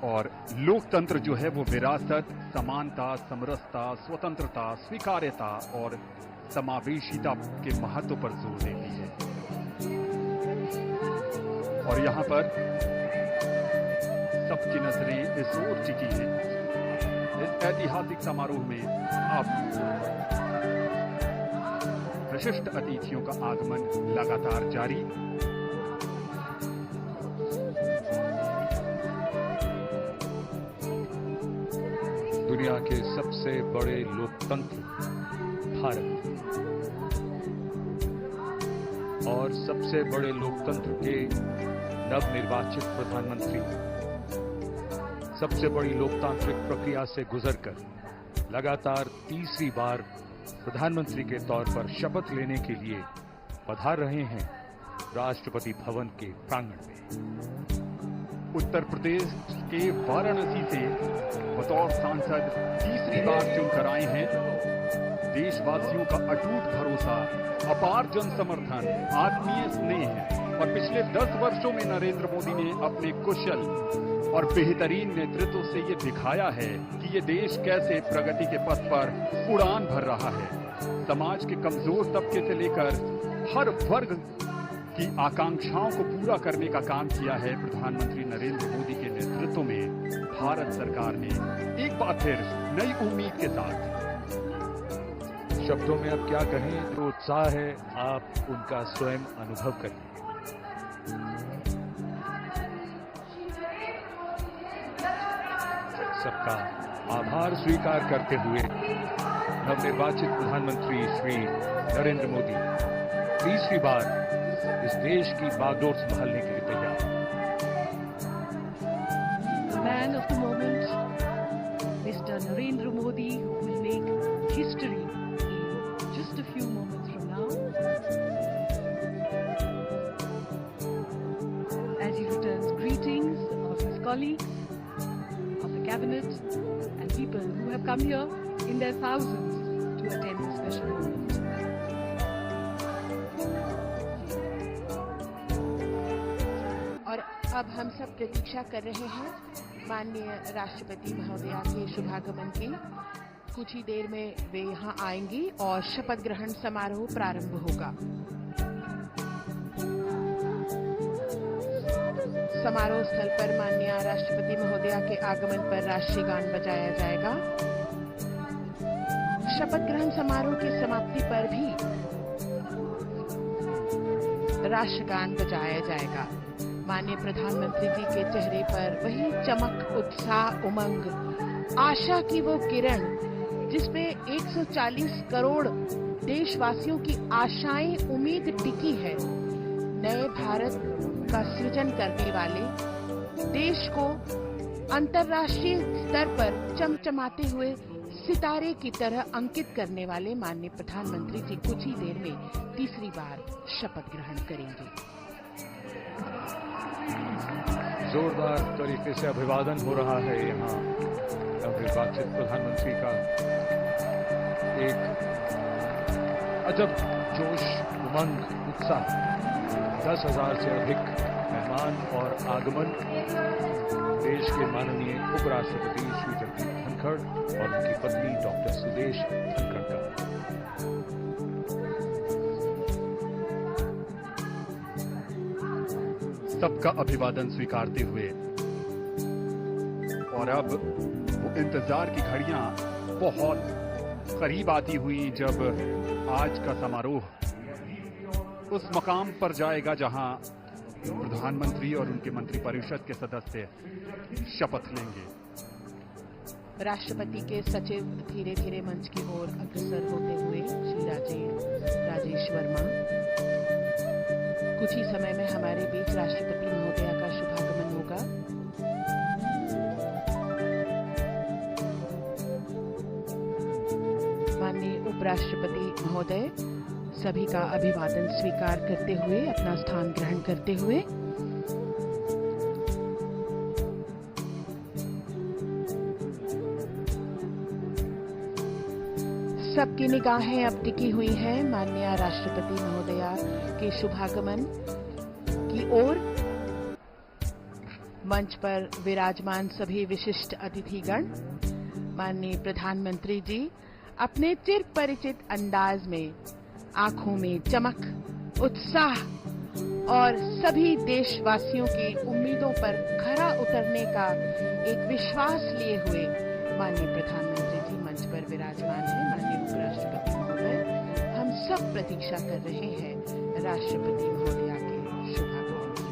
और लोकतंत्र जो है वो विरासत, समानता, समरसता, स्वतंत्रता, स्वीकार्यता और समावेशिता के महत्व पर जोर देती है। और यहां पर सबकी नजरें इस ओर टिकी हैं। इस ऐतिहासिक समारोह में अब विशिष्ट अतिथियों का आगमन लगातार जारी। दुनिया के सबसे बड़े लोकतंत्र भारत और सबसे बड़े लोकतंत्र के नवनिर्वाचित प्रधानमंत्री सबसे बड़ी लोकतांत्रिक प्रक्रिया से गुजरकर लगातार तीसरी बार प्रधानमंत्री के तौर पर शपथ लेने के लिए पधार रहे हैं राष्ट्रपति भवन के प्रांगण में। उत्तर प्रदेश के वाराणसी से बतौर सांसद तीसरी बार चुनकर आए हैं। देशवासियों का अटूट भरोसा, अपार जन समर्थन, आत्मीय स्नेह और पिछले 10 वर्षों में नरेंद्र मोदी ने अपने कुशल और बेहतरीन नेतृत्व से ये दिखाया है कि ये देश कैसे प्रगति के पथ पर उड़ान भर रहा है। समाज के कमजोर तबके से लेकर हर वर्ग की आकांक्षाओं को पूरा करने का काम किया है प्रोधनमंत्री नरेंद्र मोदी के नेतृत्व में भारत सरकार ने एक बार फिर नई उम्मीद के साथ। शब्दों में अब क्या कहें, जो उत्साह है आप उनका स्वयं अनुभव करिए। सबका आभार स्वीकार करते हुए नवनिर्वाचित प्रधानमंत्री श्री नरेंद्र मोदी तीसरी बार इस देश की बागडोर संभालने के लिए तैयार। The man of the moment, Mr. Narendra Modi, who will make history in just a few moments from now, as he returns greetings of his colleagues, of the cabinet, and people who have come here in their thousands to attend this special moment. अब हम सब प्रतीक्षा कर रहे हैं माननीय राष्ट्रपति महोदया के शुभागमन की। कुछ ही देर में वे यहां आएंगी और शपथ ग्रहण समारोह प्रारंभ होगा। समारोह स्थल पर माननीय राष्ट्रपति महोदया के आगमन पर राष्ट्रीय गान बजाया जाएगा। शपथ ग्रहण समारोह की समाप्ति पर भी राष्ट्रगान बजाया जाएगा। माननीय प्रधानमंत्री जी के चेहरे पर वही चमक, उत्साह, उमंग, आशा की वो किरण जिसमें 140 करोड़ देशवासियों की आशाएं, उम्मीद टिकी है। नए भारत का सृजन करने वाले, देश को अंतर्राष्ट्रीय स्तर पर चमचमाते हुए सितारे की तरह अंकित करने वाले माननीय प्रधानमंत्री जी कुछ ही देर में तीसरी बार शपथ ग्रहण करेंगे। जोरदार तरीके से अभिवादन हो रहा है यहाँ नवनिर्वाचित प्रधानमंत्री का। एक अजब जोश, उमंग, उत्साह, 10,000 से अधिक मेहमान और आगमन देश के माननीय उपराष्ट्रपति श्री जगदीप धनखड़ और उनकी पत्नी डॉक्टर सुदेश धनखड़ का। सबका अभिवादन स्वीकारते हुए और अब वो इंतजार की घड़ियां बहुत करीब आती हुई जब आज का समारोह उस मकाम पर जाएगा जहां प्रधानमंत्री और उनके मंत्रिपरिषद के सदस्य शपथ लेंगे। राष्ट्रपति के सचिव धीरे धीरे मंच की ओर अग्रसर होते हुए श्री राजेश वर्मा। कुछ ही समय में हमारे बीच राष्ट्रपति महोदया का शुभागमन होगा। माननीय उपराष्ट्रपति महोदय सभी का अभिवादन स्वीकार करते हुए अपना स्थान ग्रहण करते हुए सबकी निगाहें अब टिकी हुई हैं माननीय राष्ट्रपति महोदया के शुभागमन की ओर। मंच पर विराजमान सभी विशिष्ट अतिथिगण, माननीय प्रधानमंत्री जी अपने चिर परिचित अंदाज में आंखों में चमक, उत्साह और सभी देशवासियों की उम्मीदों पर खरा उतरने का एक विश्वास लिए हुए माननीय प्रधानमंत्री जी मंच पर विराजमान हैं। माननीय उपराष्ट्रपति महोदय, हम सब प्रतीक्षा कर रहे हैं राष्ट्रपति महोदया के शुभागमन की।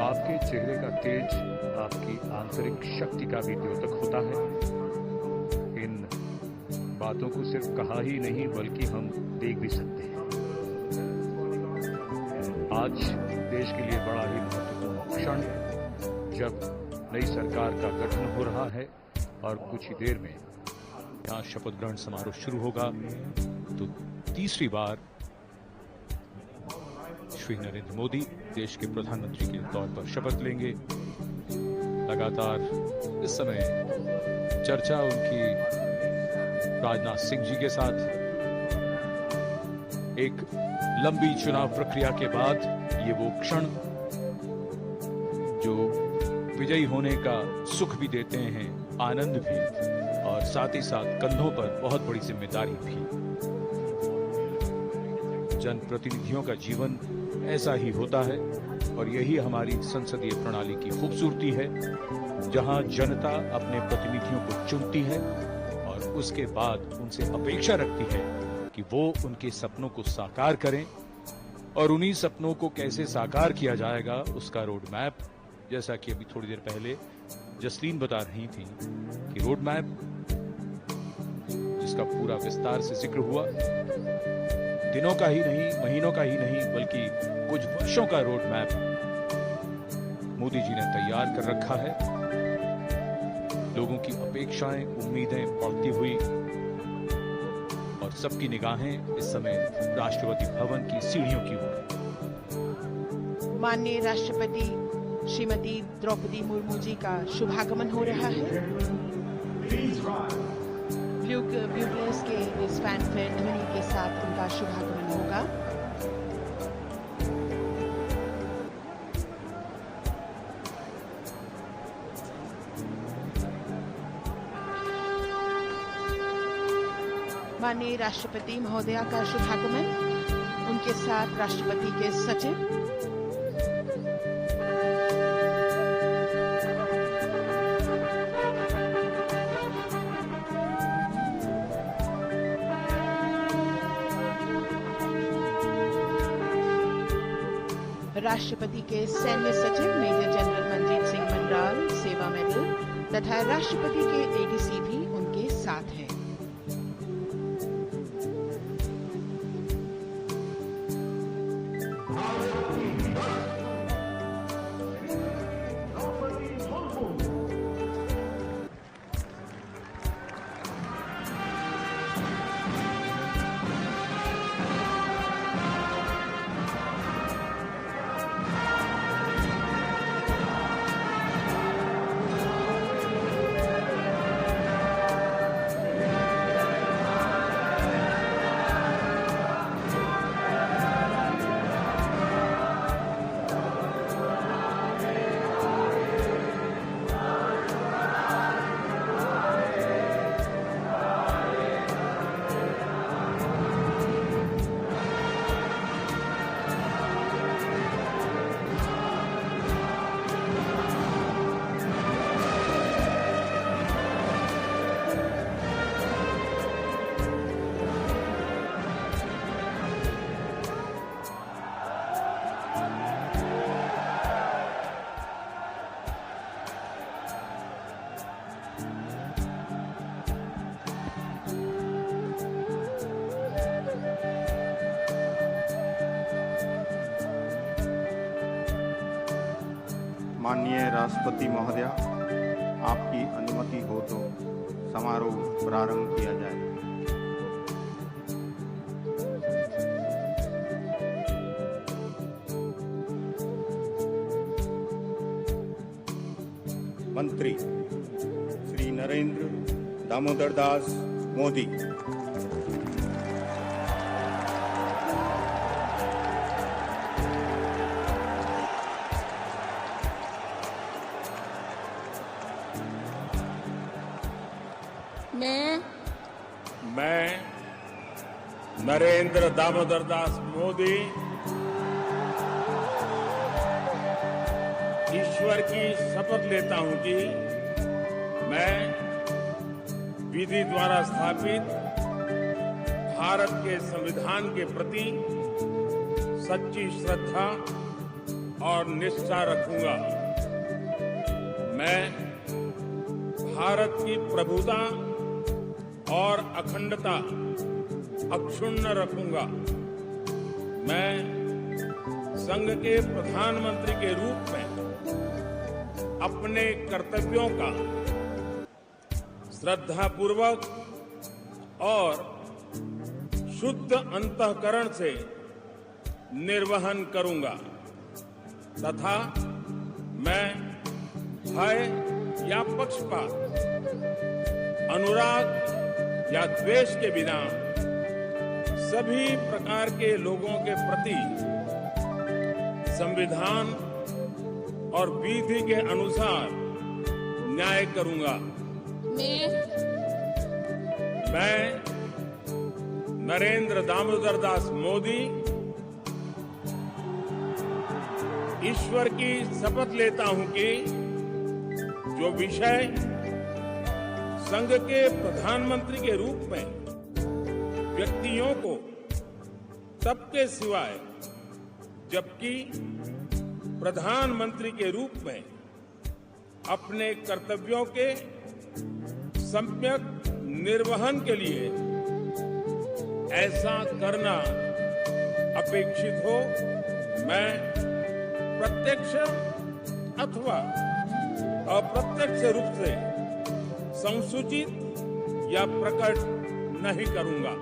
आपके चेहरे का तेज आपकी आंतरिक शक्ति का भी द्योतक होता है। इन बातों को सिर्फ कहा ही नहीं बल्कि हम देख भी सकते हैं। आज देश के लिए बड़ा ही महत्वपूर्ण क्षण, जब नई सरकार का गठन हो रहा है और कुछ ही देर में यहाँ शपथ ग्रहण समारोह शुरू होगा, तो तीसरी बार श्री नरेंद्र मोदी देश के प्रधानमंत्री के तौर पर शपथ लेंगे। लगातार इस समय चर्चा उनकी राजनाथ सिंह जी के साथ, एक लंबी चुनाव प्रक्रिया के बाद ये वो क्षण जो विजयी होने का सुख भी देते हैं, आनंद भी, और साथ ही साथ कंधों पर बहुत बड़ी जिम्मेदारी भी। जनप्रतिनिधियों का जीवन ऐसा ही होता है और यही हमारी संसदीय प्रणाली की खूबसूरती है, जहां जनता अपने प्रतिनिधियों को चुनती है और उसके बाद उनसे अपेक्षा रखती है कि वो उनके सपनों को साकार करें, और उन्हीं सपनों को कैसे साकार किया जाएगा उसका रोड मैप, जैसा कि अभी थोड़ी देर पहले जसलीन बता रही थी कि रोड मैप जिसका पूरा विस्तार से जिक्र हुआ, दिनों का ही नहीं, महीनों का ही नहीं, बल्कि कुछ वर्षों का रोड मैप मोदी जी ने तैयार कर रखा है। लोगों की अपेक्षाएं, उम्मीदें बढ़ती हुई और सबकी निगाहें इस समय राष्ट्रपति भवन की सीढ़ियों की ओर। माननीय राष्ट्रपति श्रीमती द्रौपदी मुर्मू जी का शुभागमन हो रहा है। ब्यूगलर्स के इस फैनफेयर ध्वनि के साथ उनका शुभागमन होगा। माननीय राष्ट्रपति महोदया का शुभागमन, उनके साथ राष्ट्रपति के सचिव, राष्ट्रपति के सैन्य सचिव मेजर जनरल मनजीत सिंह मंडराल सेवा मेडल तथा राष्ट्रपति के एडीसी भी उनके साथ हैं। माननीय राष्ट्रपति महोदया, आपकी अनुमति हो तो समारोह प्रारंभ किया जाए। मंत्री श्री नरेंद्र दामोदर दास मोदी। नरेंद्र दामोदर दास मोदी ईश्वर की शपथ लेता हूं कि मैं विधि द्वारा स्थापित भारत के संविधान के प्रति सच्ची श्रद्धा और निष्ठा रखूंगा। मैं भारत की प्रभुता और अखंडता अक्षुण्ण रखूंगा। मैं संघ के प्रधानमंत्री के रूप में अपने कर्तव्यों का श्रद्धापूर्वक और शुद्ध अंतःकरण से निर्वहन करूंगा तथा मैं भय या पक्षपात, अनुराग या द्वेष के बिना सभी प्रकार के लोगों के प्रति संविधान और विधि के अनुसार न्याय करूंगा। मैं नरेंद्र दामोदर दास मोदी ईश्वर की शपथ लेता हूं कि जो विषय संघ के प्रधानमंत्री के रूप में व्यक्तियों को तब के सिवाय जबकि प्रधानमंत्री के रूप में अपने कर्तव्यों के सम्यक निर्वहन के लिए ऐसा करना अपेक्षित हो, मैं प्रत्यक्ष अथवा अप्रत्यक्ष रूप से संसूचित या प्रकट नहीं करूंगा।